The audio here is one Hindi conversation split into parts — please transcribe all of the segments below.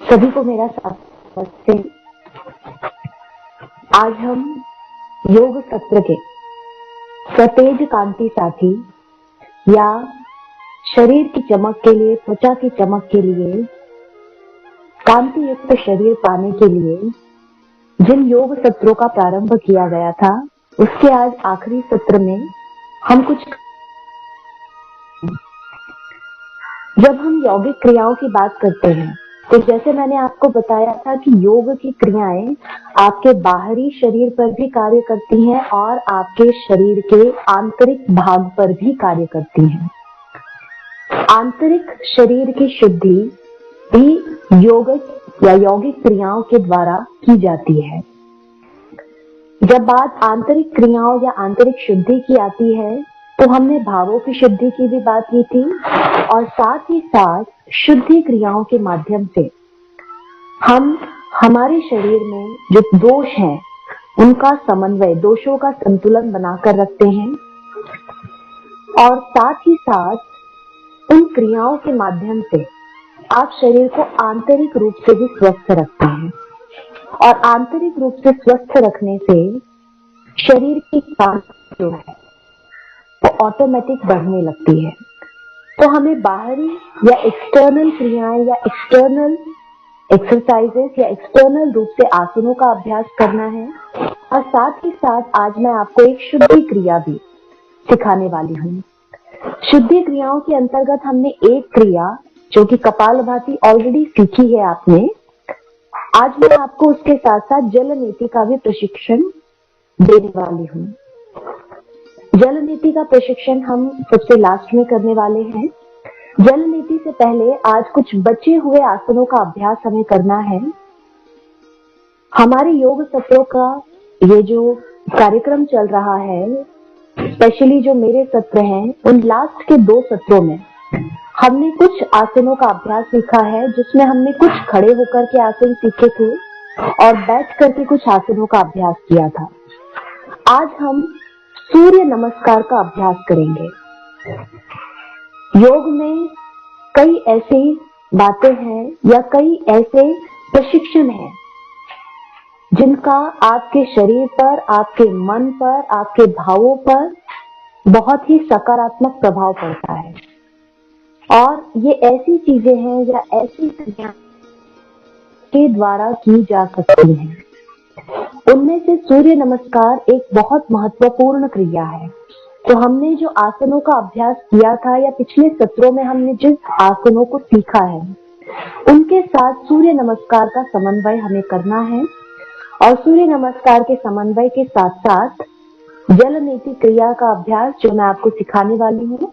सभी को मेरा नमस्ते। आज हम योग सत्र के सतेज कांति साथी या शरीर की चमक के लिए, त्वचा की चमक के लिए, कांति युक्त शरीर पाने के लिए जिन योग सत्रों का प्रारंभ किया गया था, उसके आज आखिरी सत्र में हम जब हम यौगिक क्रियाओं की बात करते हैं तो जैसे मैंने आपको बताया था कि योग की क्रियाएं आपके बाहरी शरीर पर भी कार्य करती हैं और आपके शरीर के आंतरिक भाग पर भी कार्य करती हैं। आंतरिक शरीर की शुद्धि भी योगिक या यौगिक क्रियाओं के द्वारा की जाती है। जब बात आंतरिक क्रियाओं या आंतरिक शुद्धि की आती है तो हमने भावों की शुद्धि की भी बात की थी और साथ ही साथ शुद्धि क्रियाओं के माध्यम से हम हमारे शरीर में जो दोष हैं उनका समन्वय, दोषों का संतुलन बनाकर रखते हैं और साथ ही साथ उन क्रियाओं के माध्यम से आप शरीर को आंतरिक रूप से भी स्वस्थ रखते हैं और आंतरिक रूप से स्वस्थ रखने से शरीर की कांति जो है वो ऑटोमेटिक बढ़ने लगती है। तो हमें बाहरी या एक्सटर्नल क्रियाएं या एक्सटर्नल एक्सरसाइजेस या एक्सटर्नल रूप से आसनों का अभ्यास करना है और साथ ही साथ आज मैं आपको एक शुद्धि क्रिया भी सिखाने वाली हूँ। शुद्धि क्रियाओं के अंतर्गत हमने एक क्रिया जो कि कपालभाति ऑलरेडी सीखी है आपने, आज मैं आपको उसके साथ साथ जल नीति का भी प्रशिक्षण देने वाली हूँ। जल नीति का प्रशिक्षण हम सबसे लास्ट में करने वाले हैं। जल नीति से पहले आज कुछ बचे हुए आसनों का अभ्यास हमें करना है। हमारे योग सत्रों का ये जो कार्यक्रम चल रहा है, स्पेशली जो मेरे सत्र हैं, उन लास्ट के 2 सत्रों में हमने कुछ आसनों का अभ्यास सीखा है, जिसमें हमने कुछ खड़े होकर के आसन सीखे थे और बैठ करके कुछ आसनों का अभ्यास किया था। आज हम सूर्य नमस्कार का अभ्यास करेंगे। योग में कई ऐसी बातें हैं या कई ऐसे प्रशिक्षण हैं जिनका आपके शरीर पर, आपके मन पर, आपके भावों पर बहुत ही सकारात्मक प्रभाव पड़ता है और ये ऐसी चीजें हैं या ऐसी क्रियाएं के द्वारा की जा सकती हैं। उनमें से सूर्य नमस्कार एक बहुत महत्वपूर्ण क्रिया है। तो हमने जो आसनों का अभ्यास किया था या पिछले सत्रों में हमने जिस आसनों को सीखा है, उनके साथ सूर्य नमस्कार का समन्वय हमें करना है और सूर्य नमस्कार के समन्वय के साथ साथ जल नीति क्रिया का अभ्यास जो मैं आपको सिखाने वाली हूँ,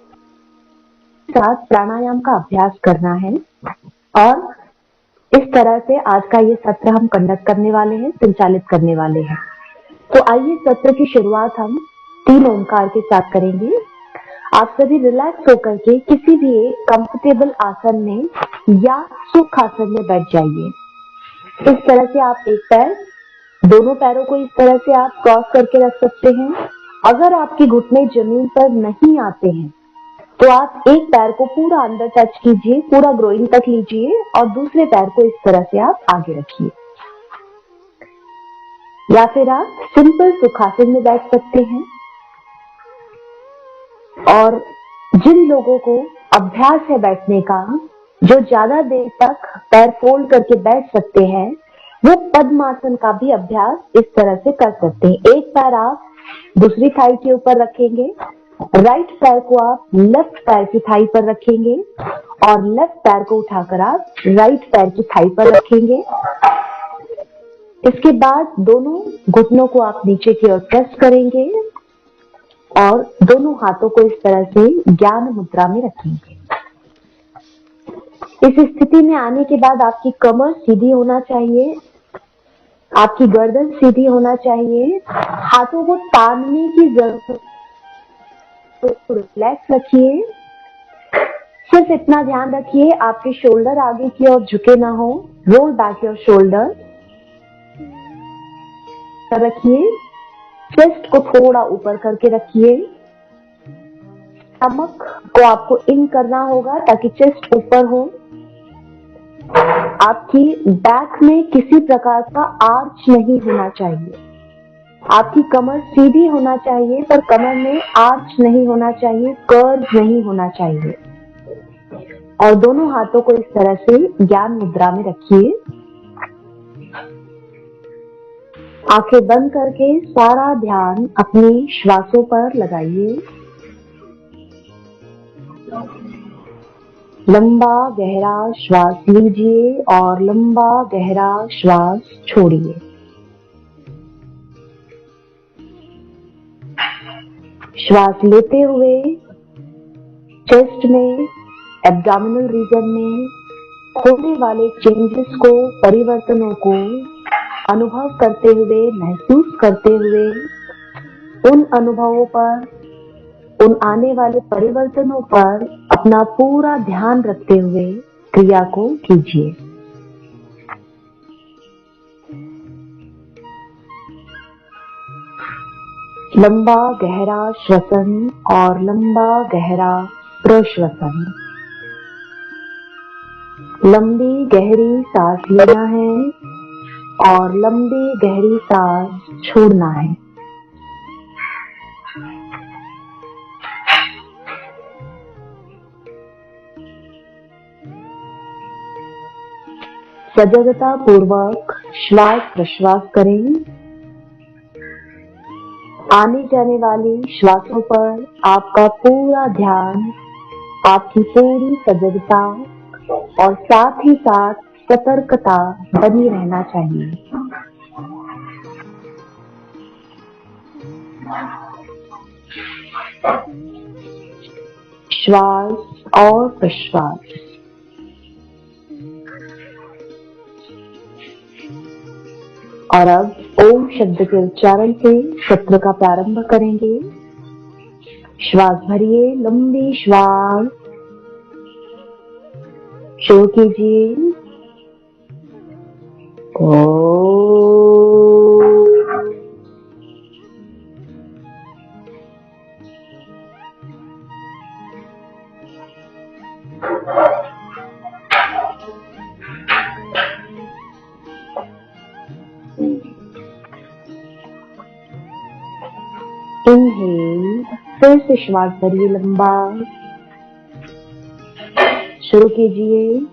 साथ प्राणायाम का अभ्यास करना है और इस तरह से आज का ये सत्र हम कंडक्ट करने वाले हैं, संचालित करने वाले हैं। तो आइए सत्र की शुरुआत हम 3 ओंकार के साथ करेंगे। आप सभी रिलैक्स होकर के किसी भी एक कंफर्टेबल आसन में या सुख आसन में बैठ जाइए। इस तरह से आप एक पैर, दोनों पैरों को इस तरह से आप क्रॉस करके रख सकते हैं। अगर आपके घुटने जमीन पर नहीं आते हैं तो आप एक पैर को पूरा अंदर टच कीजिए, पूरा ग्रोइन तक लीजिए और दूसरे पैर को इस तरह से आप आगे रखिए। या फिर आप सिंपल सुखासन में बैठ सकते हैं। और जिन लोगों को अभ्यास है बैठने का, जो ज्यादा देर तक पैर फोल्ड करके बैठ सकते हैं, वो पद्मासन का भी अभ्यास इस तरह से कर सकते हैं। एक पैर आप दूसरी थाई के ऊपर रखेंगे, राइट पैर को आप लेफ्ट पैर की थाई पर रखेंगे और लेफ्ट पैर को उठाकर आप राइट पैर की थाई पर रखेंगे। इसके बाद दोनों घुटनों को आप नीचे की ओर प्रेस करेंगे और दोनों हाथों को इस तरह से ज्ञान मुद्रा में रखेंगे। इस स्थिति में आने के बाद आपकी कमर सीधी होना चाहिए, आपकी गर्दन सीधी होना चाहिए, हाथों को तानने की जरूरत, तो रिलैक्स रखिए। सिर्फ इतना ध्यान रखिए आपके शोल्डर आगे की ओर झुके ना हो। रोल बैक योर शोल्डर रखिए। चेस्ट को थोड़ा ऊपर करके रखिए। स्टमक को आपको इन करना होगा ताकि चेस्ट ऊपर हो। आपकी बैक में किसी प्रकार का आर्च नहीं होना चाहिए। आपकी कमर सीधी होना चाहिए, पर कमर में आर्च नहीं होना चाहिए, कर्व नहीं होना चाहिए। और दोनों हाथों को इस तरह से ज्ञान मुद्रा में रखिए। आंखें बंद करके सारा ध्यान अपनी श्वासों पर लगाइए। लंबा गहरा श्वास लीजिए और लंबा गहरा श्वास छोड़िए। श्वास लेते हुए चेस्ट में, एब्डोमिनल रीजन में होने वाले चेंजेस को, परिवर्तनों को अनुभव करते हुए, महसूस करते हुए, उन अनुभवों पर, उन आने वाले परिवर्तनों पर अपना पूरा ध्यान रखते हुए क्रिया को कीजिए। लंबा गहरा श्वसन और लंबा गहरा प्रश्वसन। लंबी गहरी सांस लेना है और लंबी गहरी सांस छोड़ना है। सजगता पूर्वक श्वास प्रश्वास करें। आने जाने वाली श्वासों पर आपका पूरा ध्यान, आपकी पूरी सजगता और साथ ही साथ सतर्कता बनी रहना चाहिए। श्वास और प्रश्वास। और अब ओम शब्द के उच्चारण से सत्र का प्रारंभ करेंगे। श्वास भरिए, लंबी श्वास शुरू कीजिए। इनहेल, फिर से श्वास भरिए, लंबा शुरू कीजिए।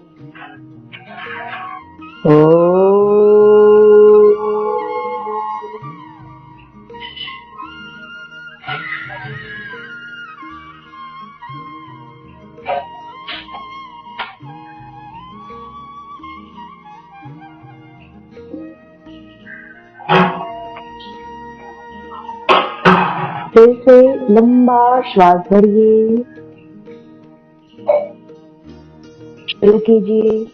फिर से लंबा श्वास भरिए, शुरू कीजिए।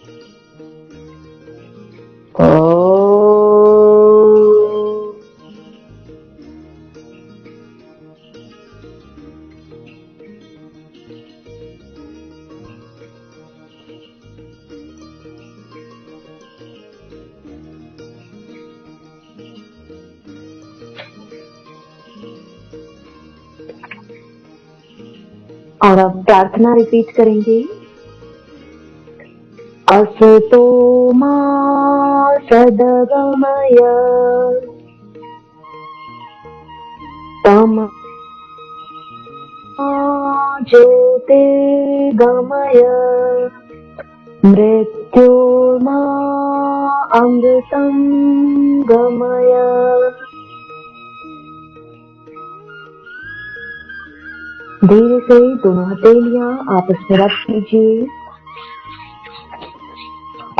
और अब प्रार्थना रिपीट करेंगे। असतो मा सद्गमय तमसा ज्योतिर्गमय मृत्योर्मा अमृतं गमय। धीरे से दोनों हथेलियां आपस में रख लीजिए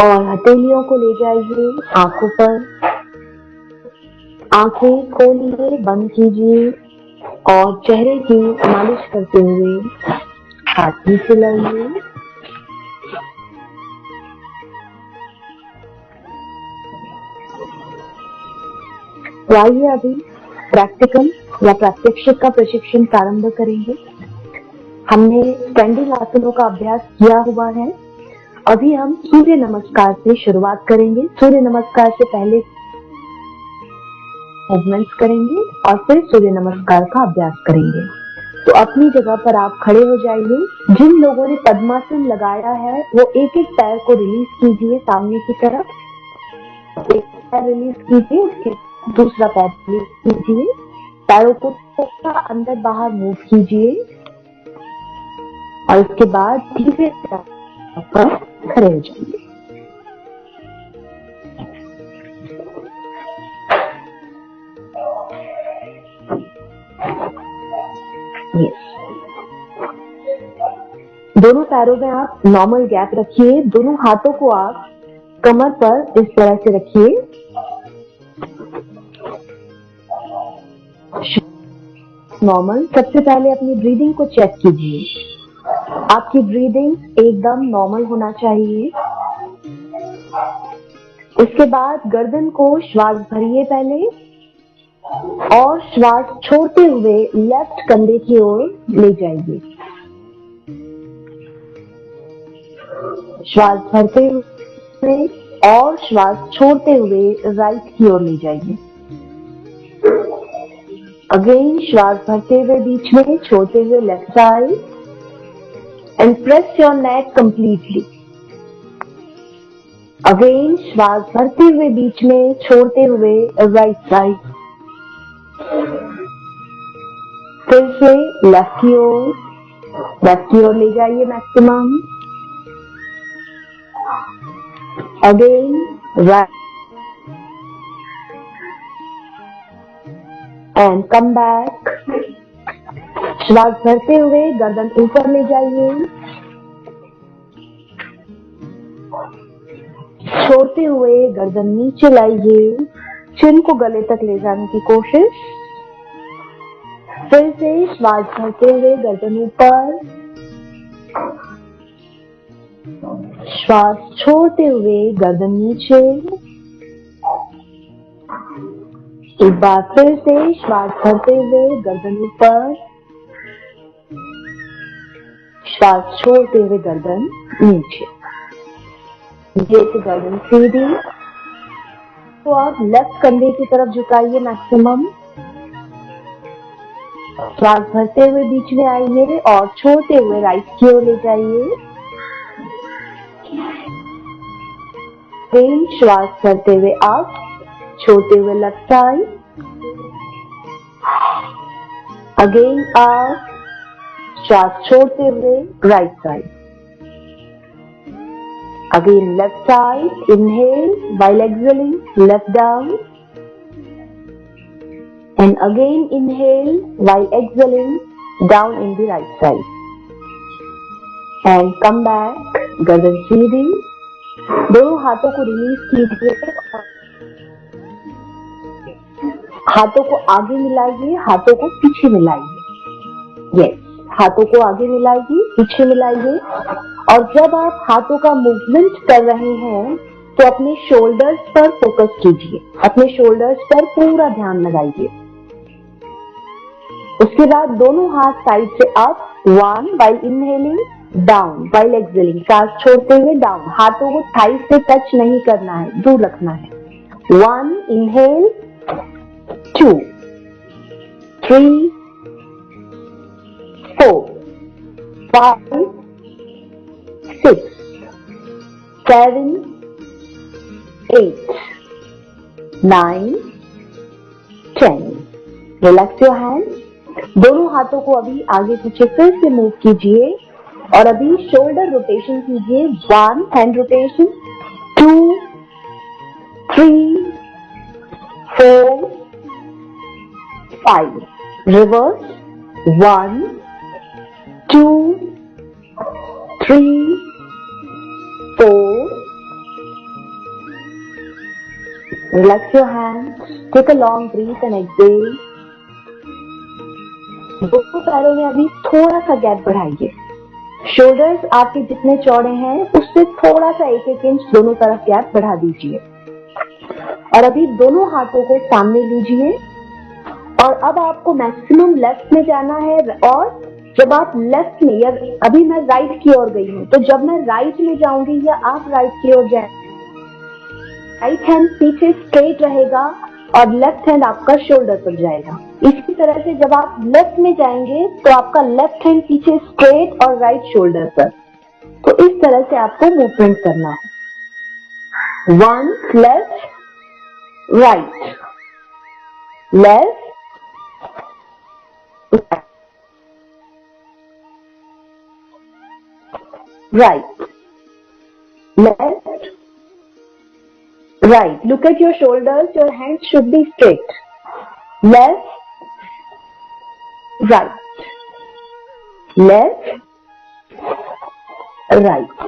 और हथेलियों को ले जाइए आंखों पर। आंखें खोलिए, बंद कीजिए और चेहरे की मालिश करते हुए हाथ नीचे लाइए। तो आइए अभी प्रैक्टिकल या प्रात्यक्षिक का प्रशिक्षण प्रारंभ करेंगे। हमने स्टैंडिंग आसनों का अभ्यास किया हुआ है। अभी हम सूर्य नमस्कार से शुरुआत करेंगे। सूर्य नमस्कार से पहले मूवमेंट्स करेंगे और फिर सूर्य नमस्कार का अभ्यास करेंगे। तो अपनी जगह पर आप खड़े हो जाइए। जिन लोगों ने पद्मासन लगाया है वो एक एक पैर को रिलीज कीजिए सामने की तरफ, एक पैर रिलीज कीजिए, उसके दूसरा पैर रिलीज कीजिए, पैरों को थोड़ा अंदर बाहर मूव कीजिए और उसके बाद धीरे से खड़े हो जाइए। दोनों पैरों में आप नॉर्मल गैप रखिए। दोनों हाथों को आप कमर पर इस तरह से रखिए। नॉर्मल। सबसे पहले अपनी ब्रीदिंग को चेक कीजिए। आपकी ब्रीदिंग एकदम नॉर्मल होना चाहिए। इसके बाद गर्दन को श्वास भरिए पहले और श्वास छोड़ते हुए लेफ्ट कंधे की ओर ले जाइए। श्वास भरते हुए और श्वास छोड़ते हुए राइट की ओर ले जाइए। अगेन श्वास भरते हुए बीच में, छोड़ते हुए left side and press your neck completely. Again श्वास भरते हुए बीच में, छोड़ते हुए राइट साइड। फिर से लेफ्ट की ओर ले जाइए maximum. Again right and come back. श्वास भरते हुए गर्दन ऊपर ले जाइए, छोड़ते हुए गर्दन नीचे लाइए, चिन को गले तक ले जाने की कोशिश। फिर से श्वास भरते हुए गर्दन ऊपर, श्वास छोड़ते हुए गर्दन नीचे। एक बार फिर से श्वास भरते हुए गर्दन ऊपर, श्वास छोड़ते हुए गर्दन नीचे। ये गर्दन सीधी। तो आप लेफ्ट कंधे की तरफ झुकाइए मैक्सिमम। श्वास भरते हुए बीच में आइए और छोड़ते हुए राइट की ओर ले जाइए। श्वास करते हुए अप, छोड़ते हुए लेफ्ट साइड। अगेन अप, श्वास छोड़ते हुए right side. Again left side, inhale while exhaling, left down. And again inhale while exhaling, down in the right side. And come back, गर्दन सीधी। दोनों हाथों को रिलीज कीजिए, हाथों को आगे मिलाइए, हाथों को पीछे मिलाइए। यस, हाथों को आगे मिलाइए, पीछे मिलाइए। और जब आप हाथों का मूवमेंट कर रहे हैं तो अपने शोल्डर्स पर फोकस कीजिए, अपने शोल्डर्स पर पूरा ध्यान लगाइए। उसके बाद दोनों हाथ साइड से up, 1 while inhaling, down while exhaling, सांस छोड़ते हुए डाउन। हाथों को थाई से टच नहीं करना है, दूर रखना है। 1 inhale, 2 3 4 5 6 7 8 9 10। Relax your hands. दोनों हाथों को अभी आगे पीछे फिर से मूव कीजिए और अभी शोल्डर रोटेशन कीजिए। 1 hand rotation, 2 3 4 5। Reverse, 1 2 3 4। Relax your hands. Take a long breath and exhale. दोनों पैरों में अभी थोड़ा सा गैप बढ़ाइए। शोल्डर्स आपके जितने चौड़े हैं उससे थोड़ा सा 1-1 इंच दोनों तरफ गैप बढ़ा दीजिए। और अभी दोनों हाथों को सामने लीजिए और अब आपको मैक्सिमम लेफ्ट में जाना है। और जब आप लेफ्ट में, या अभी मैं राइट की ओर गई हूँ, तो जब मैं राइट में जाऊंगी या आप राइट की ओर जाए, राइट हैंड पीछे स्ट्रेट रहेगा और लेफ्ट हैंड आपका शोल्डर पर जाएगा। इसी तरह से जब आप लेफ्ट में जाएंगे तो आपका लेफ्ट हैंड पीछे स्ट्रेट और राइट शोल्डर पर, तो इस तरह से आपको मूवमेंट करना है। 1 left right, left right, left, right. Look at your shoulders, your hands should be straight. Left, right, left, right.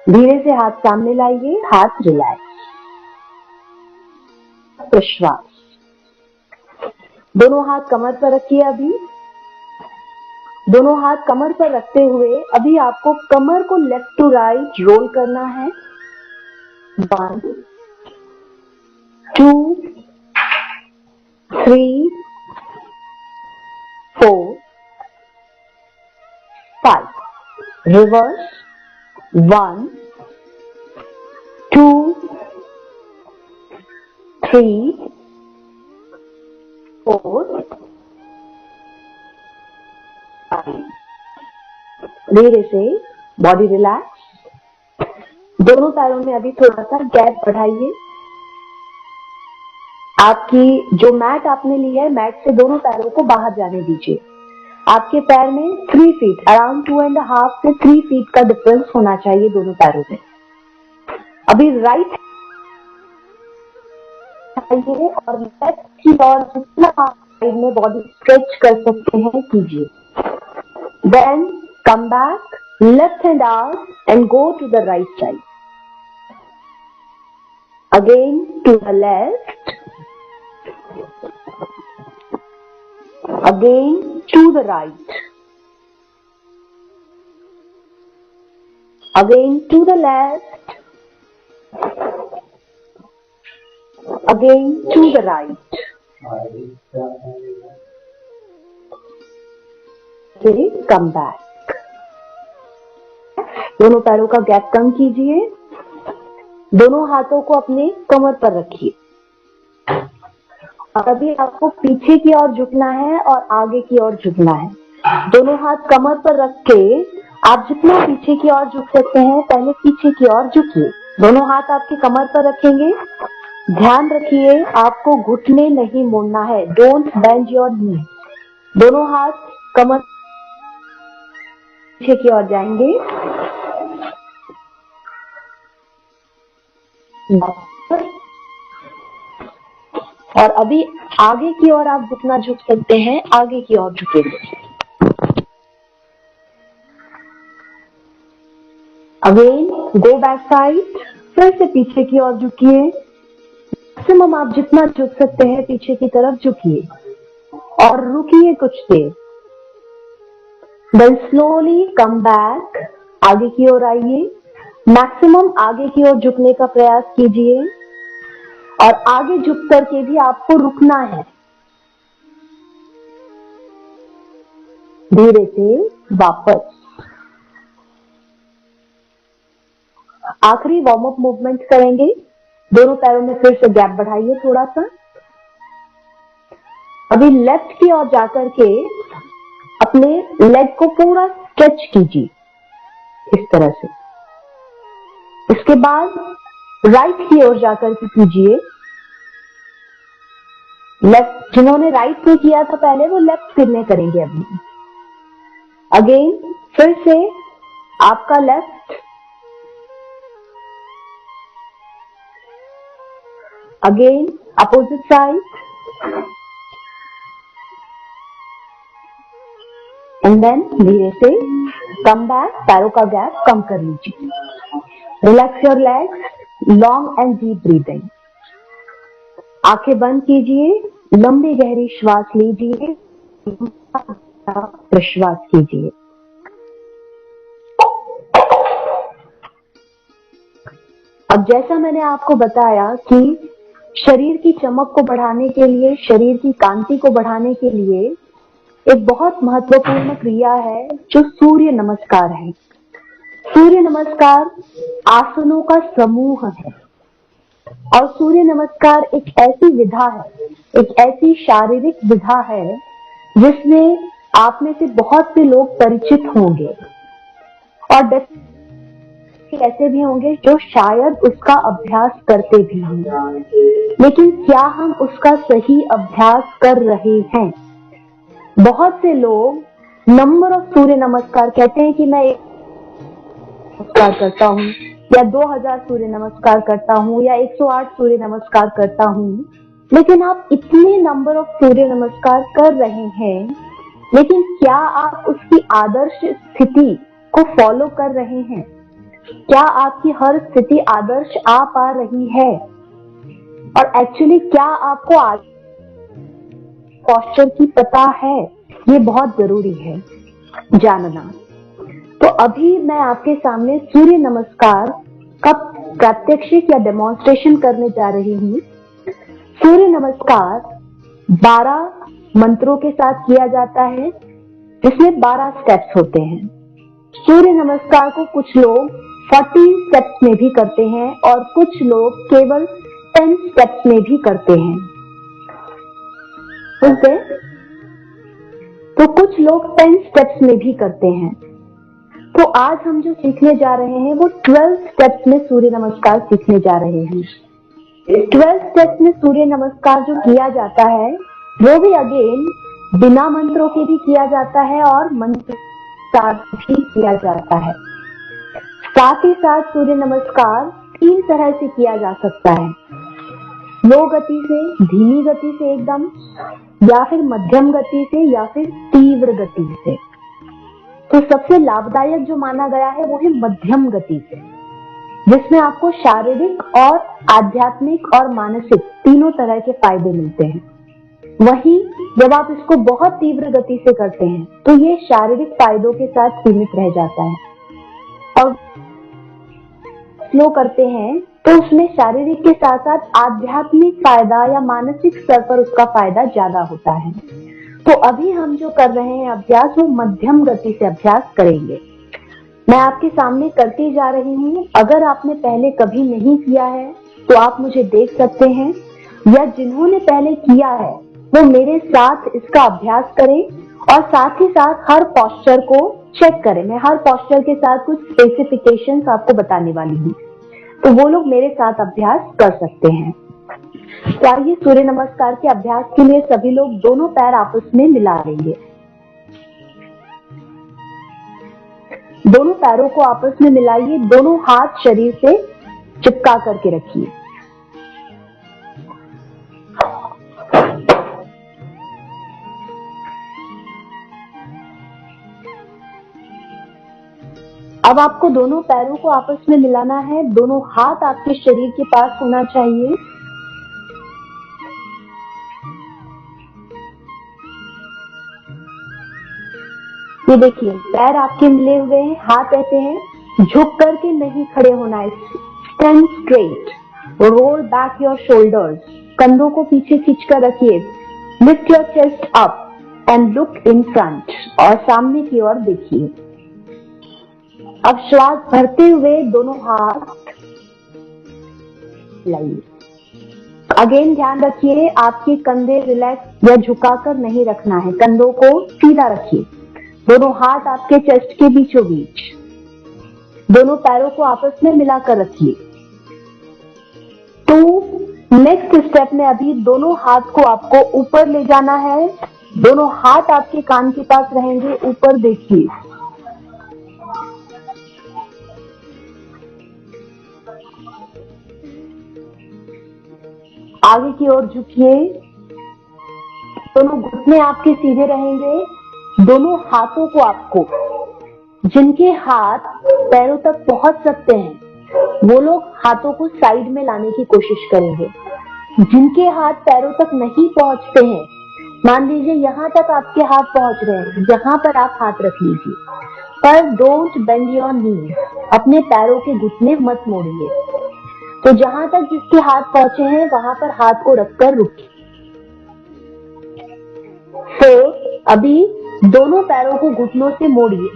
धीरे से हाथ सामने लाइए, हाथ रिलैक्स, विश्वास। दोनों हाथ कमर पर रखिए। अभी दोनों हाथ कमर पर रखते हुए अभी आपको कमर को लेफ्ट टू राइट रोल करना है। 1 2 3 4 5, रिवर्स। 1 2 3 4 धीरे से बॉडी रिलैक्स। दोनों पैरों में अभी थोड़ा सा गैप बढ़ाइए। आपकी जो मैट आपने ली है, मैट से दोनों पैरों को बाहर जाने दीजिए। आपके पैर में 3 फीट, अराउंड 2.5 से 3 फीट का डिफरेंस होना चाहिए दोनों पैरों में। अभी राइट और लेफ्ट की ओर जितना आप साइड में बॉडी स्ट्रेच कर सकते हैं कीजिए। Then come back, left hand out and go to the right side. Again to the left. Again to the right. Again to the left. Again to the right. Okay, come back. दोनों पैरों का गैप कम कीजिए। दोनों हाथों को अपने कमर पर रखिए। और अभी आपको पीछे की ओर झुकना है और आगे की ओर झुकना है। दोनों हाथ कमर पर रख के आप जितना पीछे की ओर झुक सकते हैं, पहले पीछे की ओर झुकिए। दोनों हाथ आपकी कमर पर रखेंगे। ध्यान रखिए, आपको घुटने नहीं मोड़ना है। Don't bend your knee. दोनों हाथ कमर पीछे की ओर जाएंगे। और अभी आगे की ओर आप जितना झुक सकते हैं, आगे की ओर झुकेंगे। अगेन गो बैक साइड, फिर से पीछे की ओर झुकिए। मैक्सिमम आप जितना झुक सकते हैं पीछे की तरफ झुकिए और रुकिए कुछ देर। Then slowly come back, आगे की ओर आइए। मैक्सिमम आगे की ओर झुकने का प्रयास कीजिए और आगे झुक करके भी आपको रुकना है। धीरे से वापस। आखिरी वार्म अप मूवमेंट करेंगे। दोनों पैरों में फिर से गैप बढ़ाइए थोड़ा सा। अभी लेफ्ट की ओर जाकर के अपने लेग को पूरा स्ट्रेच कीजिए इस तरह से। इसके बाद राइट की ओर जाकर के कीजिए। लेफ्ट, जिन्होंने राइट में किया था पहले, वो लेफ्ट फिर में करेंगे अभी। अगेन फिर से आपका left, again opposite side, and then धीरे से कम बैक। पैरों का गैप कम कर लीजिए। Relax your legs, long and deep breathing. आंखें बंद कीजिए, लंबी गहरी श्वास लीजिए, प्रश्वास कीजिए। अब जैसा मैंने आपको बताया कि शरीर की चमक को बढ़ाने के लिए, शरीर की कांति को बढ़ाने के लिए एक बहुत महत्वपूर्ण क्रिया है जो सूर्य नमस्कार है। सूर्य नमस्कार आसनों का समूह है और सूर्य नमस्कार एक ऐसी विधा है एक ऐसी शारीरिक विधा है जिसमें आप में से बहुत से लोग परिचित होंगे और ऐसे भी होंगे जो शायद उसका अभ्यास करते भी होंगे, लेकिन क्या हम उसका सही अभ्यास कर रहे हैं? बहुत से लोग नंबर ऑफ सूर्य नमस्कार कहते हैं कि मैं 1 नमस्कार करता हूँ या 2000 सूर्य नमस्कार करता हूँ या 108 सूर्य नमस्कार करता हूँ, लेकिन आप इतने नंबर ऑफ सूर्य नमस्कार कर रहे हैं, लेकिन क्या आप उसकी आदर्श स्थिति को फॉलो कर रहे हैं? क्या आपकी हर स्थिति आदर्श आ पा रही है? और एक्चुअली क्या आपको पोस्चर की पता है? ये बहुत जरूरी है जानना। तो अभी मैं आपके सामने सूर्य नमस्कार का प्रात्यक्षिक या डेमोन्स्ट्रेशन करने जा रही हूँ। सूर्य नमस्कार 12 मंत्रों के साथ किया जाता है, जिसमें 12 स्टेप्स होते हैं। सूर्य नमस्कार को कुछ लोग 40 स्टेप्स में भी करते हैं और कुछ लोग केवल 10 स्टेप्स में भी करते हैं। ओके, तो कुछ लोग 10 स्टेप्स में भी करते हैं। तो आज हम जो सीखने जा रहे हैं वो 12 स्टेप्स में सूर्य नमस्कार सीखने जा रहे हैं। 12 स्टेप्स में सूर्य नमस्कार जो किया जाता है वो भी अगेन बिना मंत्रों के भी किया जाता है और मंत्र साथ भी किया जाता है। साथ ही साथ सूर्य नमस्कार 3 तरह से किया जा सकता है, लो गति से, धीमी गति से एकदम, या फिर मध्यम गति से, या फिर तीव्र गति से। तो सबसे लाभदायक जो माना गया है वो है मध्यम गति से, जिसमें आपको शारीरिक और आध्यात्मिक और मानसिक तीनों तरह के फायदे मिलते हैं। वहीं जब आप इसको बहुत तीव्र गति से करते हैं तो ये शारीरिक फायदों के साथ सीमित रह जाता है, और स्लो करते हैं तो उसमें शारीरिक के साथ साथ आध्यात्मिक फायदा या मानसिक स्तर पर उसका फायदा ज्यादा होता है। तो अभी हम जो कर रहे हैं अभ्यास वो मध्यम गति से अभ्यास करेंगे। मैं आपके सामने करती जा रही हूँ। अगर आपने पहले कभी नहीं किया है तो आप मुझे देख सकते हैं, या जिन्होंने पहले किया है वो मेरे साथ इसका अभ्यास करें और साथ ही साथ हर पोस्चर को चेक करें। मैं हर पोस्चर के साथ कुछ स्पेसिफिकेशंस आपको बताने वाली हूँ, तो वो लोग मेरे साथ अभ्यास कर सकते हैं। तो आइए सूर्य नमस्कार के अभ्यास के लिए सभी लोग दोनों पैर आपस में मिला लेंगे। दोनों पैरों को आपस में मिलाइए, दोनों हाथ शरीर से चिपका करके रखिए। अब आपको दोनों पैरों को आपस में मिलाना है, दोनों हाथ आपके शरीर के पास होना चाहिए। ये देखिए पैर आपके मिले हुए हैं, हाथ ऐसे हैं, झुक करके नहीं खड़े होना है, stand straight, roll back your shoulders, कंधों को पीछे खींचकर रखिए, lift your chest up and look in front, और सामने की ओर देखिए। अब श्वास भरते हुए दोनों हाथ लाइए। अगेन ध्यान रखिए आपके कंधे रिलैक्स या झुकाकर नहीं रखना है, कंधों को सीधा रखिए। दोनों हाथ आपके चेस्ट के बीचों बीच, दोनों पैरों को आपस में मिलाकर रखिए। तो नेक्स्ट स्टेप में अभी दोनों हाथ को आपको ऊपर ले जाना है, दोनों हाथ आपके कान के पास रहेंगे, ऊपर देखिए। आगे की ओर झुकिए, दोनों घुटने आपके सीधे रहेंगे। दोनों हाथों को आपको, जिनके हाथ पैरों तक पहुंच सकते हैं वो लोग हाथों को साइड में लाने की कोशिश करेंगे। जिनके हाथ पैरों तक नहीं पहुंचते हैं, मान लीजिए यहाँ तक आपके हाथ पहुंच रहे हैं, यहाँ पर आप हाथ रख लीजिए, पर डोंट बेंड योर नीज, अपने पैरों के घुटने मत मोड़िए। तो जहां तक जिसके हाथ पहुंचे हैं वहां पर हाथ को रखकर रुकिए। तो अभी दोनों पैरों को घुटनों से मोड़िए,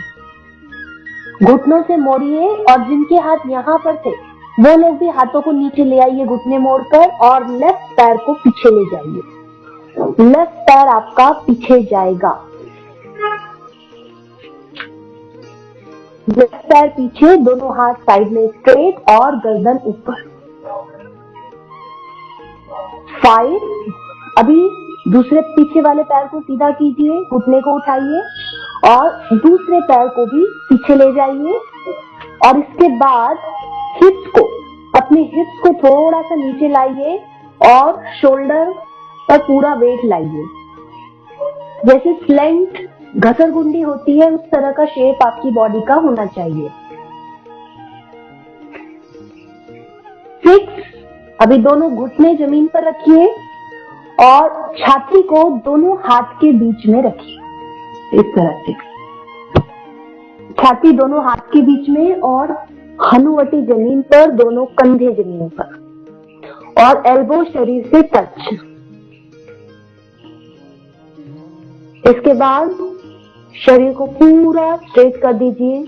घुटनों से मोड़िए, और जिनके हाथ यहाँ पर थे वो लोग भी हाथों को नीचे ले आइए घुटने मोड़कर, और लेफ्ट पैर को पीछे ले जाइए। लेफ्ट पैर आपका पीछे जाएगा, लेफ्ट पैर पीछे, दोनों हाथ साइड में स्ट्रेट और गर्दन ऊपर। 5, अभी दूसरे पीछे वाले पैर को सीधा कीजिए, घुटने को उठाइए और दूसरे पैर को भी पीछे ले जाइए और इसके बाद हिप्स को, अपने हिप्स को थोड़ा सा नीचे लाइए और शोल्डर पर पूरा वेट लाइए। जैसे स्लेंट घसरगुंडी होती है उस तरह का शेप आपकी बॉडी का होना चाहिए। 6, अभी दोनों घुटने जमीन पर रखिए और छाती को दोनों हाथ के बीच में रखिए, इस तरह से छाती दोनों हाथ के बीच में और हनुवटी जमीन पर, दोनों कंधे जमीन पर और एल्बो शरीर से टच। इसके बाद शरीर को पूरा स्ट्रेट कर दीजिए,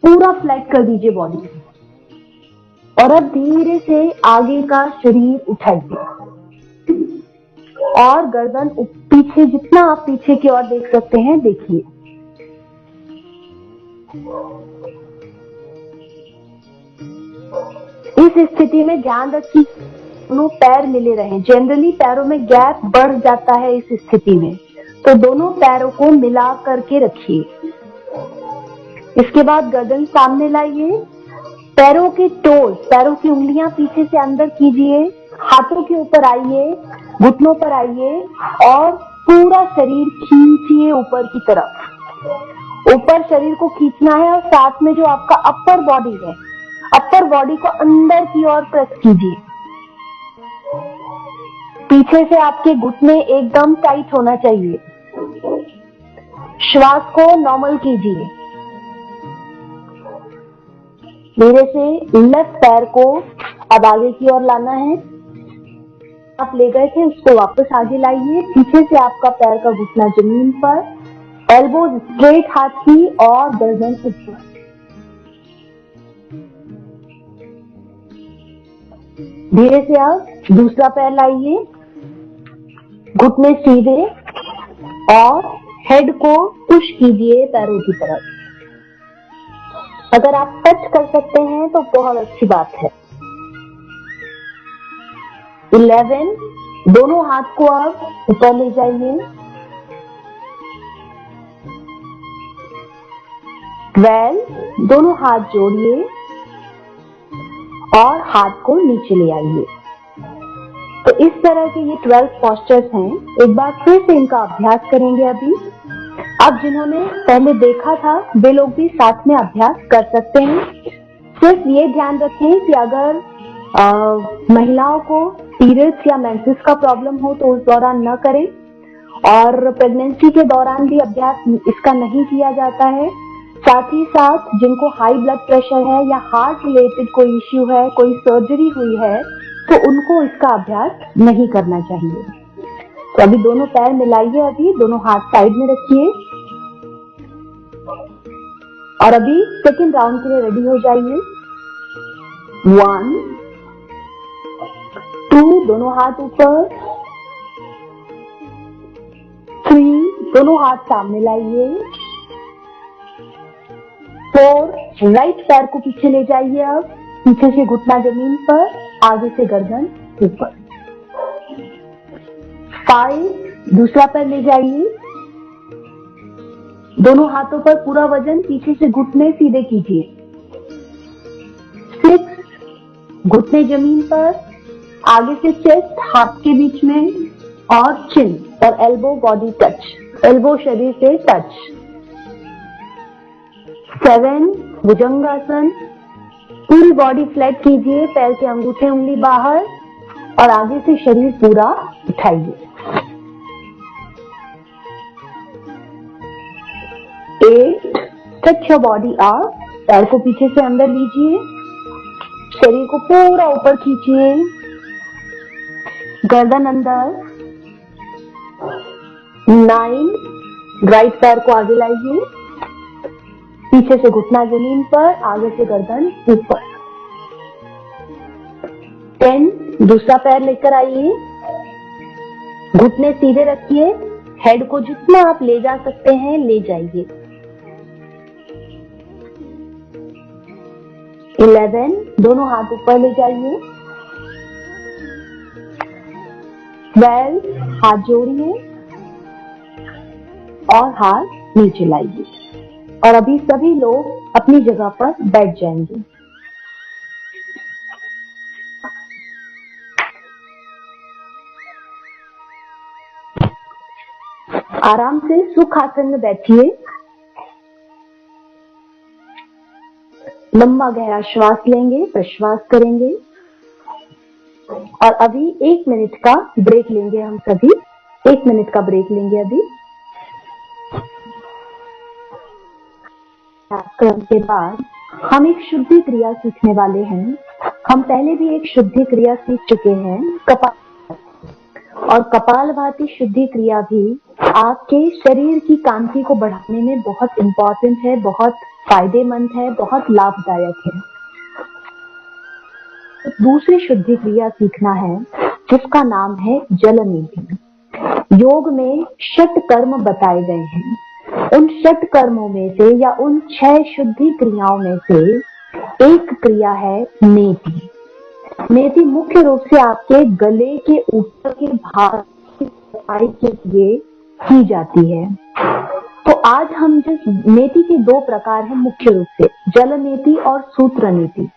पूरा फ्लैट कर दीजिए बॉडी और अब धीरे से आगे का शरीर उठाइए और गर्दन पीछे, जितना आप पीछे की ओर देख सकते हैं देखिए। इस स्थिति में ध्यान रखिए दोनों पैर मिले रहें। जनरली पैरों में गैप बढ़ जाता है इस स्थिति में, तो दोनों पैरों को मिला करके रखिए। इसके बाद गर्दन सामने लाइए, पैरों के टोस, पैरों की उंगलियां पीछे से अंदर कीजिए, हाथों के ऊपर आइए, घुटनों पर आइए और पूरा शरीर खींचिए ऊपर की तरफ। ऊपर शरीर को खींचना है और साथ में जो आपका अपर बॉडी है, अपर बॉडी को अंदर की ओर प्रेस कीजिए। पीछे से आपके घुटने एकदम टाइट होना चाहिए। श्वास को नॉर्मल कीजिए। धीरे से लेफ्ट पैर को अब आगे की ओर लाना है। आप ले गए थे उसको वापस आगे लाइए। पीछे से आपका पैर का घुटना जमीन पर, एल्बोज स्ट्रेट हाथ की और गर्दन ऊपर। धीरे से आप दूसरा पैर लाइए, घुटने सीधे और हेड को पुश कीजिए पैरों की तरफ। अगर आप टच कर सकते हैं तो बहुत अच्छी बात है। 11, दोनों हाथ को आप ऊपर ले जाइए। 12, दोनों हाथ जोड़िए और हाथ को नीचे ले आइए। तो इस तरह के ये 12 पोस्चर्स हैं। एक बार फिर से इनका अभ्यास करेंगे अभी। अब जिन्होंने पहले देखा था वे लोग भी साथ में अभ्यास कर सकते हैं। सिर्फ ये ध्यान रखें कि अगर महिलाओं को पीरियड्स या मेंसेस का प्रॉब्लम हो तो उस दौरान न करें, और प्रेगनेंसी के दौरान भी अभ्यास इसका नहीं किया जाता है। साथ ही साथ जिनको हाई ब्लड प्रेशर है या हार्ट रिलेटेड कोई इश्यू है, कोई सर्जरी हुई है, तो उनको इसका अभ्यास नहीं करना चाहिए। तो अभी दोनों पैर मिलाइए, अभी दोनों हाथ साइड में रखिए और अभी सेकेंड राउंड के लिए रेडी हो जाइए। 1, 2, दोनों हाथ ऊपर। 3, दोनों हाथ सामने लाइए। 4, राइट पैर को पीछे ले जाइए। अब पीछे से घुटना जमीन पर, आगे से गर्दन ऊपर। 5, दूसरा पैर ले जाइए। दोनों हाथों पर पूरा वजन पीछे से घुटने सीधे कीजिए। 6, घुटने जमीन पर, आगे से चेस्ट हाथ के बीच में और चिन और एल्बो बॉडी टच, एल्बो शरीर से टच। 7, भुजंगासन, पूरी बॉडी फ्लैट कीजिए, पैर के अंगूठे उंगली बाहर और आगे से शरीर पूरा उठाइए। 8, स्ट्रेच योर बॉडी अप, पैर को पीछे से अंदर लीजिए, शरीर को पूरा ऊपर खींचिए, गर्दन अंदर। 9, राइट पैर को आगे लाइए, पीछे से घुटना जमीन पर, आगे से गर्दन ऊपर। 10, दूसरा पैर लेकर आइए, घुटने सीधे रखिए, हेड को जितना आप ले जा सकते हैं ले जाइए। 11, दोनों हाथ ऊपर ले जाइए। 12, हाथ जोड़िए और हाथ नीचे लाइए। और अभी सभी लोग अपनी जगह पर बैठ जाएंगे। आराम से सुख आसन में बैठिए। लंबा गहरा श्वास लेंगे, प्रश्वास करेंगे और अभी 1 मिनट का ब्रेक लेंगे। हम सभी 1 मिनट का ब्रेक लेंगे अभी। क्रम के बाद हम एक शुद्धि क्रिया सीखने वाले हैं। हम पहले भी एक शुद्धि क्रिया सीख चुके हैं, कपाल, और कपालभाति शुद्धि क्रिया भी आपके शरीर की कांति को बढ़ाने में बहुत इम्पोर्टेंट है, बहुत फायदेमंद है, बहुत लाभदायक है। दूसरी शुद्धि क्रिया सीखना है जिसका नाम है जल नीति। योग में षट कर्म बताए गए हैं। उन षट कर्मों में से या उन 6 शुद्धि क्रियाओं में से एक क्रिया है नेति। नेति मुख्य रूप से आपके गले के ऊपर के भाग की सफाई के लिए की जाती है। तो आज हम जिस नेति के 2 प्रकार हैं मुख्य रूप से, जल नेति और सूत्र नेति।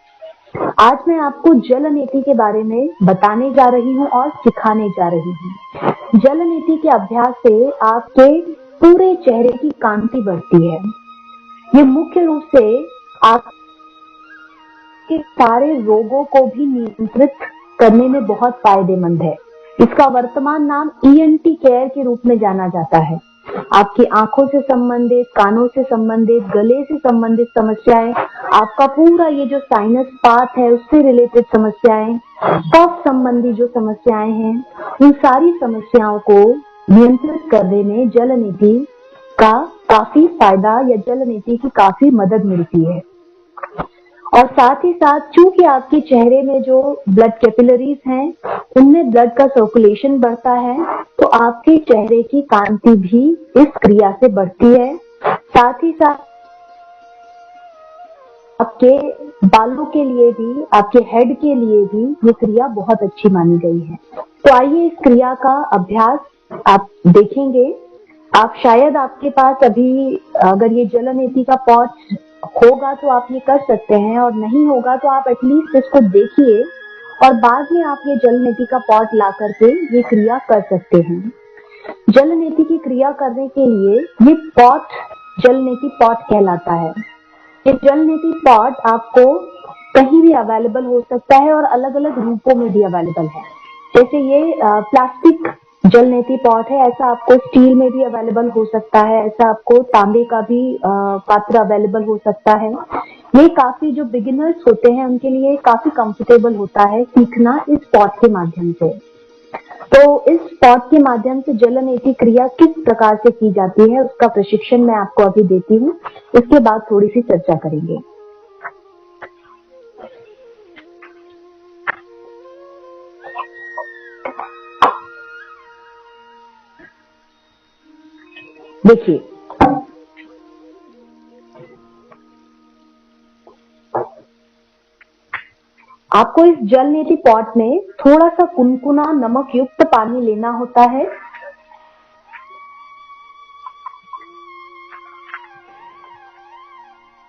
आज मैं आपको जल नीति के बारे में बताने जा रही हूँ और सिखाने जा रही हूँ। जल नीति के अभ्यास से आपके पूरे चेहरे की कांति बढ़ती है। ये मुख्य रूप से आपके सारे रोगों को भी नियंत्रित करने में बहुत फायदेमंद है। इसका वर्तमान नाम ENT केयर के रूप में जाना जाता है। आपकी आंखों से संबंधित, कानों से संबंधित, गले से संबंधित समस्याएं, आपका पूरा ये जो साइनस पाथ है उससे रिलेटेड समस्याएं, कफ संबंधी जो समस्याएं हैं, इन सारी समस्याओं को नियंत्रित करने में जल नीति का काफी फायदा या जल नीति की काफी मदद मिलती है। और साथ ही साथ चूंकि आपके चेहरे में जो ब्लड कैपिलरीज हैं उनमें ब्लड का सर्कुलेशन बढ़ता है, तो आपके चेहरे की कांति भी इस क्रिया से बढ़ती है। साथ ही साथ आपके बालों के लिए भी, आपके हेड के लिए भी ये क्रिया बहुत अच्छी मानी गई है। तो आइए इस क्रिया का अभ्यास आप देखेंगे। आप शायद आपके पास अभी अगर ये जल नीति का पॉट होगा तो आप ये कर सकते हैं, और नहीं होगा तो आप एटलीस्ट इसको देखिए और बाद में आप ये जल नीति का पॉट ला करके ये क्रिया कर सकते हैं। जल नीति की क्रिया करने के लिए ये पॉट जल नीति पॉट कहलाता है। ये जल नीति पॉट आपको कहीं भी अवेलेबल हो सकता है और अलग अलग रूपों में भी अवेलेबल है। जैसे ये प्लास्टिक जल नीति पॉट है, ऐसा आपको स्टील में भी अवेलेबल हो सकता है, ऐसा आपको तांबे का भी पात्र अवेलेबल हो सकता है। ये काफी जो बिगिनर्स होते हैं उनके लिए काफी कंफर्टेबल होता है सीखना इस पॉट के माध्यम से। तो इस पॉट के माध्यम से जल नीति क्रिया किस प्रकार से की जाती है उसका प्रशिक्षण मैं आपको अभी देती हूँ। इसके बाद थोड़ी सी चर्चा करेंगे। देखिए, आपको इस जल नीति पॉट में थोड़ा सा कुनकुना नमक युक्त पानी लेना होता है।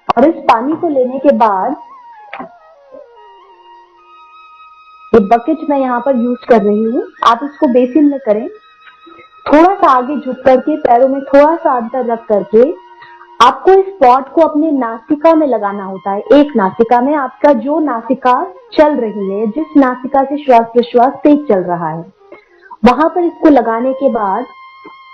और इस पानी को लेने के बाद ये बकेट मैं यहाँ पर यूज कर रही हूँ, आप इसको बेसिन में करें। थोड़ा सा आगे झुक करके पैरों में थोड़ा सा अंतर रख करके आपको इस पॉट को अपने नासिका में लगाना होता है। एक नासिका में, आपका जो नासिका चल रही है, जिस नासिका से श्वास प्रश्वास तेज चल रहा है, वहां पर इसको लगाने के बाद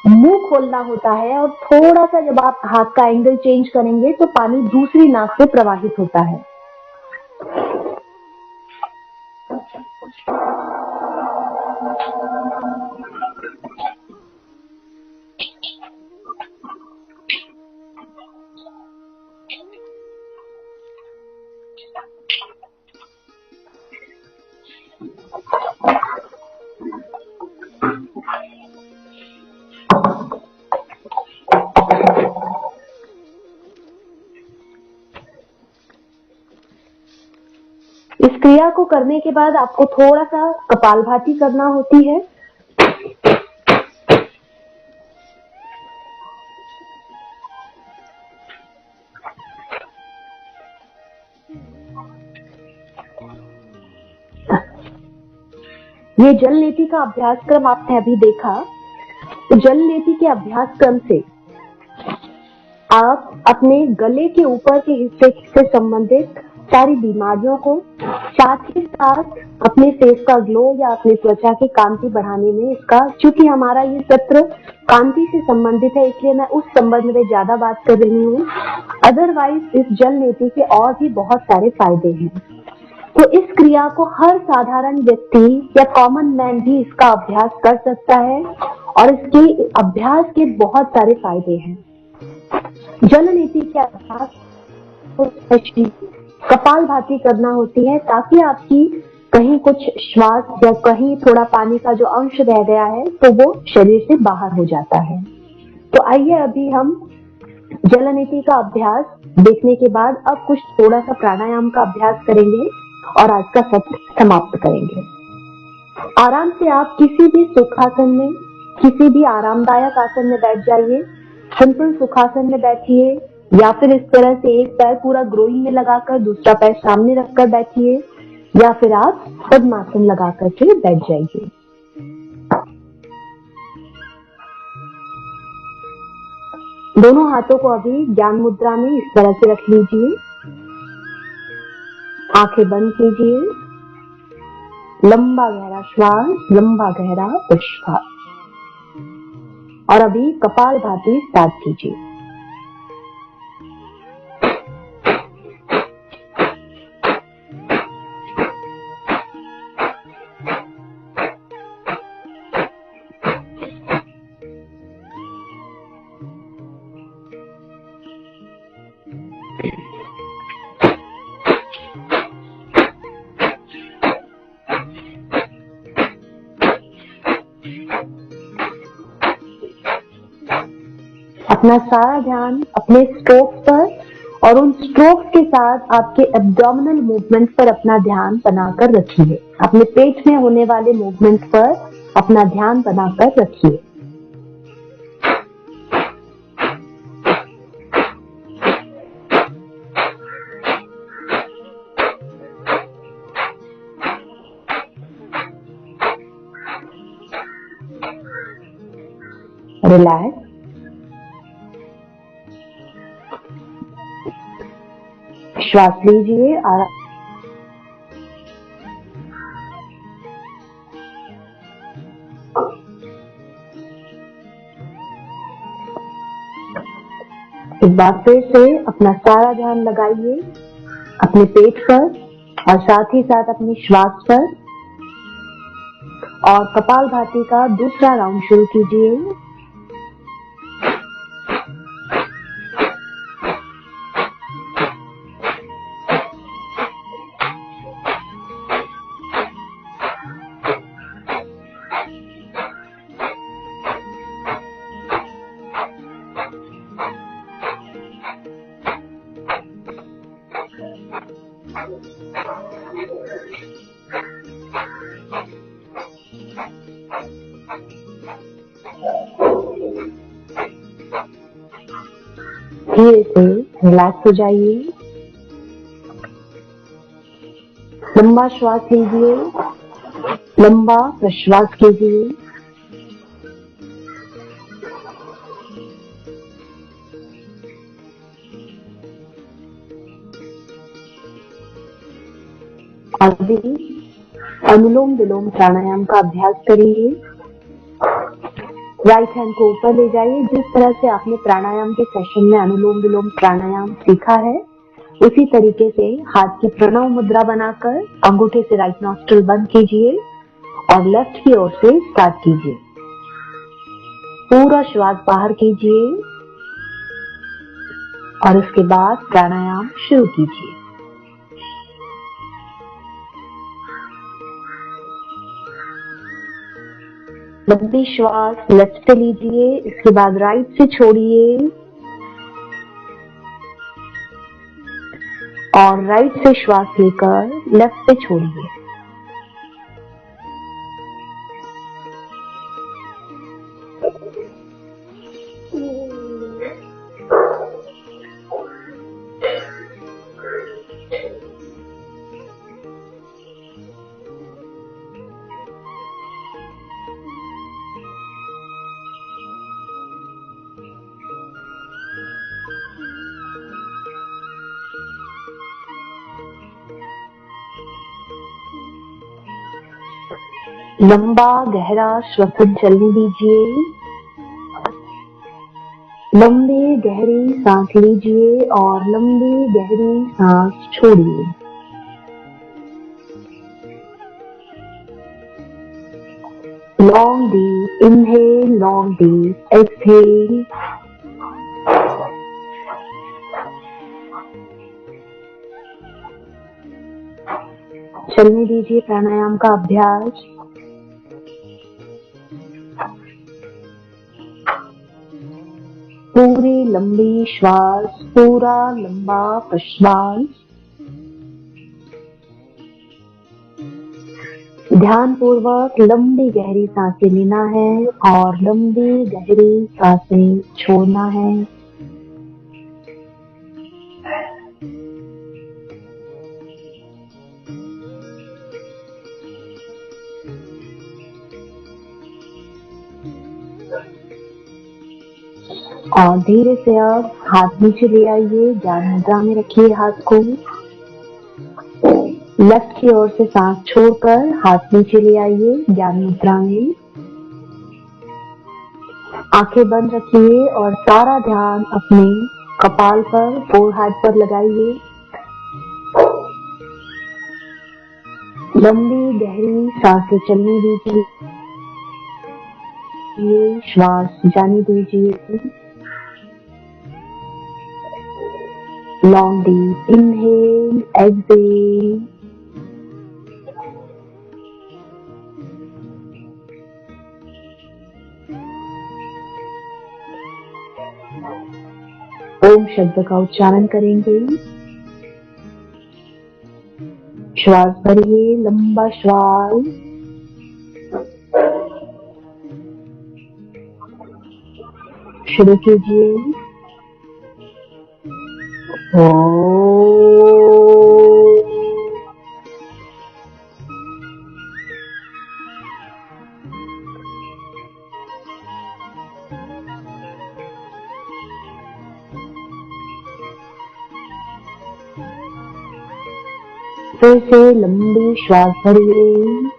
मुंह खोलना होता है और थोड़ा सा जब आप हाथ का एंगल चेंज करेंगे तो पानी दूसरी नाक से प्रवाहित होता है। इस क्रिया को करने के बाद आपको थोड़ा सा कपालभाति करना होती है। ये जल नीति का अभ्यास क्रम आपने अभी देखा। तो जल नीति के अभ्यास क्रम से आप अपने गले के ऊपर के हिस्से से संबंधित सारी बीमारियों को, साथ ही साथ अपने फेस का ग्लो या अपनी त्वचा की कांति बढ़ाने में इसका, क्योंकि हमारा ये सत्र कांति से संबंधित है इसलिए मैं उस संबंध में ज्यादा बात कर रही हूँ। अदरवाइज इस जल नीति के और भी बहुत सारे फायदे हैं। तो इस क्रिया को हर साधारण व्यक्ति या कॉमन मैन भी इसका अभ्यास कर सकता है और इसके अभ्यास के बहुत सारे फायदे हैं। जल नीति के अभ्यास कपालभाति करना होती है ताकि आपकी कहीं कुछ श्वास या कहीं थोड़ा पानी का जो अंश रह गया है तो वो शरीर से बाहर हो जाता है। तो आइए अभी हम जल नीति का अभ्यास देखने के बाद अब कुछ थोड़ा सा प्राणायाम का अभ्यास करेंगे और आज का सत्र समाप्त करेंगे। आराम से आप किसी भी सुखासन में, किसी भी आरामदायक आसन में बैठ जाइए। सिंपल सुखासन में बैठिए या फिर इस तरह से एक पैर पूरा ग्रोइन में लगाकर दूसरा पैर सामने रखकर बैठिए या फिर आप पद्मासन लगा करके बैठ जाइए। दोनों हाथों को अभी ज्ञान मुद्रा में इस तरह से रख लीजिए। आंखें बंद कीजिए। लंबा गहरा श्वास, लंबा गहरा उच्छ्वास और अभी कपालभाति स्टार्ट कीजिए। अपना सारा ध्यान अपने स्ट्रोक्स पर और उन स्ट्रोक्स के साथ आपके एब्डोमिनल मूवमेंट पर अपना ध्यान बनाकर रखिए। अपने पेट में होने वाले मूवमेंट पर अपना ध्यान बनाकर रखिए। रिलैक्स। श्वास लीजिए। एक बार फिर से अपना सारा ध्यान लगाइए अपने पेट पर और साथ ही साथ अपनी श्वास पर और कपालभाति का दूसरा राउंड शुरू कीजिए। धीरे से रिलैक्स हो जाइए। लंबा श्वास लीजिए, लंबा प्रश्वास कीजिए। अभी अनुलोम विलोम प्राणायाम का अभ्यास करिए। राइट हैंड को ऊपर ले जाइए। जिस तरह से आपने प्राणायाम के सेशन में अनुलोम विलोम प्राणायाम सीखा है उसी तरीके से हाथ की प्रणव मुद्रा बनाकर अंगूठे से राइट नॉस्ट्रिल बंद कीजिए और लेफ्ट की ओर से स्टार्ट कीजिए। पूरा श्वास बाहर कीजिए और उसके बाद प्राणायाम शुरू कीजिए। लंबी श्वास लेफ्ट से लीजिए, इसके बाद राइट से छोड़िए और राइट से श्वास लेकर लेफ्ट पे छोड़िए। लंबा गहरा श्वसन चलने दीजिए। लंबी गहरी सांस लीजिए और लंबी गहरी सांस छोड़िए। Long deep inhale, long deep exhale. चलने दीजिए प्राणायाम का अभ्यास। पूरी लंबी श्वास, पूरा लंबा प्रश्वास। ध्यान पूर्वक लंबी गहरी सांसें लेना है और लंबी गहरी सांसें छोड़ना है। और धीरे से अब हाथ नीचे ले आइए, ज्ञान मुद्रा में रखिए हाथ को। लेफ्ट की ओर से सांस छोड़कर हाथ नीचे ले आइए ज्ञान मुद्रा में। आंखें बंद रखिए और सारा ध्यान अपने कपाल पर, फोरहेड पर लगाइए। लंबी गहरी सांसें चलने दीजिए, श्वास जाने दीजिए। Long deep inhale, exhale. ओम शब्द का उच्चारण करेंगे। श्वास भरिए, लंबा श्वास। शुरू कीजिए। फिर से लंबी श्वास भरिए।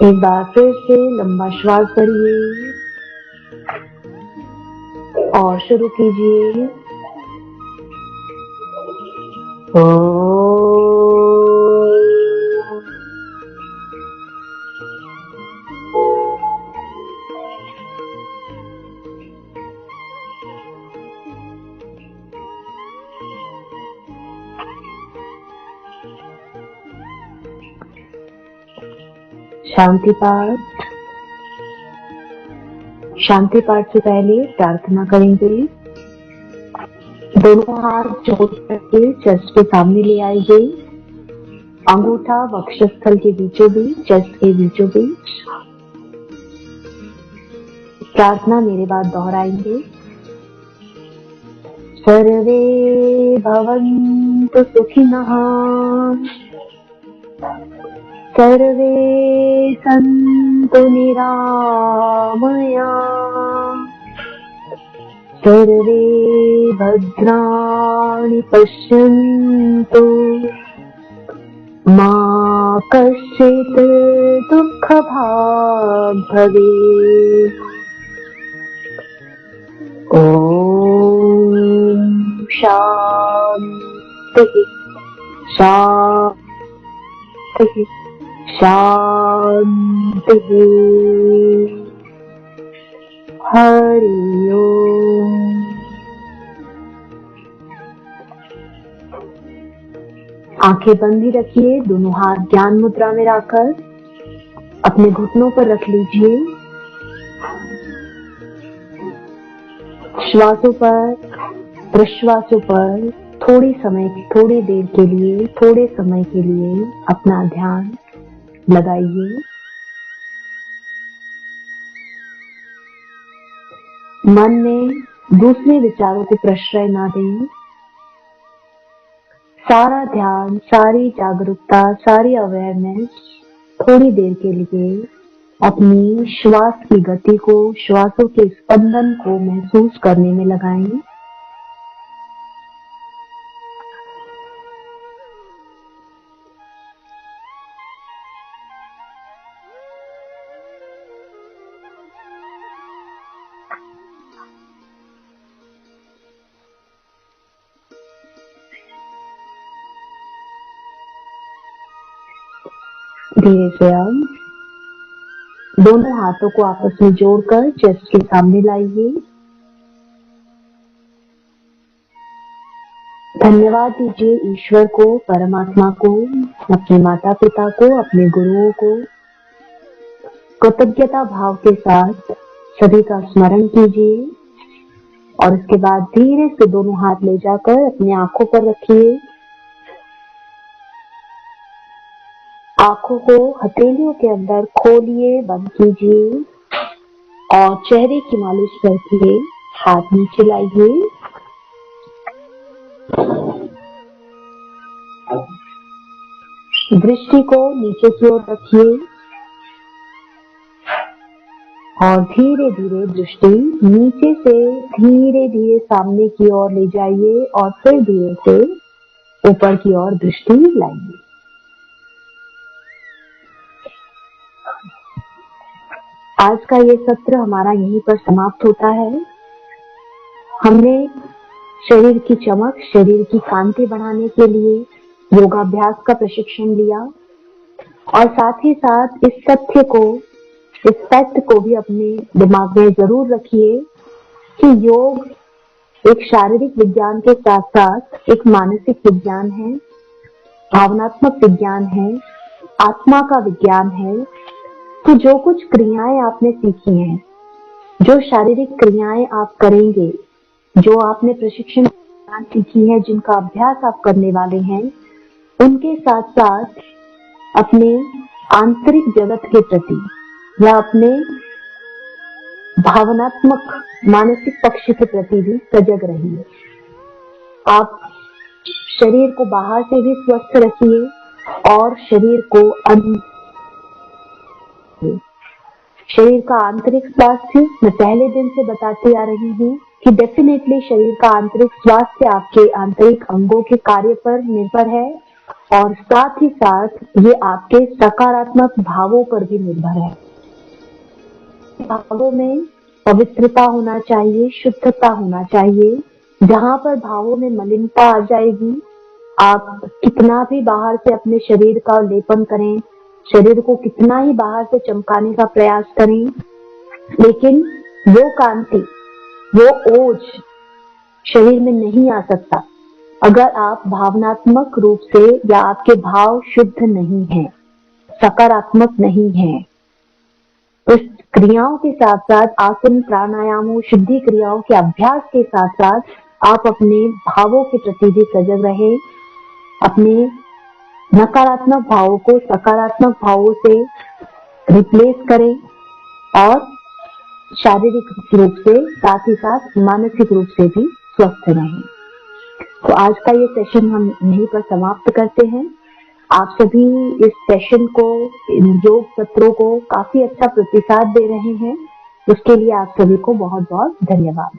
एक बार फिर से लंबा श्वास भरिए और शुरू कीजिए। शांति पाठ। शांति पाठ से पहले प्रार्थना करेंगे। दोनों हाथ जोड़ करके चेस्ट के सामने ले आएंगे। अंगूठा वक्षस्थल के बीचों बीच, चेस्ट के बीचों बीच। प्रार्थना मेरे बाद दोहराएंगे। सर्वे भवन्तु सुखिनः, सर्वे सन्तु निरामया, सर्वे भद्राणि पश्यन्तु, मा कश्चित् दुःखभाग् भवेत्। ॐ शान्तिः शान्तिः। शांति शांति। हरि ओम। आंखें बंद ही रखिए, दोनों हाथ ज्ञान मुद्रा में रखकर अपने घुटनों पर रख लीजिए। श्वासों पर, प्रश्वासों पर थोड़ी देर के लिए, थोड़े समय के लिए अपना ध्यान लगाइए। मन में दूसरे विचारों को प्रश्रय ना दें। सारा ध्यान, सारी जागरूकता, सारी अवेयरनेस थोड़ी देर के लिए अपनी श्वास की गति को, श्वासों के स्पंदन को महसूस करने में लगाएं। धीरे से अब दोनों हाथों को आपस में जोड़कर चेस्ट के सामने लाइए। धन्यवाद दीजिए ईश्वर को, परमात्मा को, अपने माता पिता को, अपने गुरुओं को। कृतज्ञता भाव के साथ सभी का स्मरण कीजिए और इसके बाद धीरे से दोनों हाथ ले जाकर अपनी आंखों पर रखिए। आंखों को हथेलियों के अंदर खोलिए, बंद कीजिए और चेहरे की मालिश करके हाथ नीचे लाइए। दृष्टि को नीचे की ओर रखिए और धीरे धीरे दृष्टि नीचे से धीरे धीरे सामने की ओर ले जाइए और फिर धीरे से ऊपर की ओर दृष्टि लाइए। आज का ये सत्र हमारा यहीं पर समाप्त होता है। हमने शरीर की चमक, शरीर की कांति बढ़ाने के लिए योगाभ्यास का प्रशिक्षण लिया और साथ ही साथ इस तथ्य को, इस फैक्ट को भी अपने दिमाग में जरूर रखिए कि योग एक शारीरिक विज्ञान के साथ साथ एक मानसिक विज्ञान है, भावनात्मक विज्ञान है, आत्मा का विज्ञान है। तो जो कुछ क्रियाएं आपने सीखी हैं, जो शारीरिक क्रियाएं आप करेंगे, जो आपने प्रशिक्षण सीखी है, जिनका अभ्यास आप करने वाले हैं, उनके साथ साथ अपने आंतरिक जगत के प्रति या अपने भावनात्मक मानसिक पक्ष के प्रति भी सजग रहिए। आप शरीर को बाहर से भी स्वस्थ रखिए और शरीर का आंतरिक स्वास्थ्य मैं पहले दिन से बताती आ रही हूँ कि डेफिनेटली शरीर का आंतरिक स्वास्थ्य आपके आंतरिक अंगों के कार्य पर निर्भर है और साथ ही साथ ये आपके सकारात्मक भावों पर भी निर्भर है। भावों में पवित्रता होना चाहिए, शुद्धता होना चाहिए। जहां पर भावों में मलिनता आ जाएगी, आप कितना भी बाहर से अपने शरीर का लेपन करें, शरीर को कितना ही बाहर से चमकाने का प्रयास करें, लेकिन वो कांति, वो ओज शरीर में नहीं आ सकता अगर आप भावनात्मक रूप से या आपके भाव शुद्ध नहीं हैं, सकारात्मक नहीं हैं। तो इस क्रियाओं के साथ साथ आसन, प्राणायामों, शुद्धि क्रियाओं के अभ्यास के साथ साथ आप अपने भावों के प्रति भी सजग रहे, अपने नकारात्मक भावों को सकारात्मक भावों से रिप्लेस करें और शारीरिक रूप से साथ ही साथ मानसिक रूप से भी स्वस्थ रहें। तो आज का ये सेशन हम यहीं पर समाप्त करते हैं। आप सभी इस सेशन को, इन योग सत्रों को काफी अच्छा प्रतिसाद दे रहे हैं, उसके लिए आप सभी को बहुत बहुत धन्यवाद।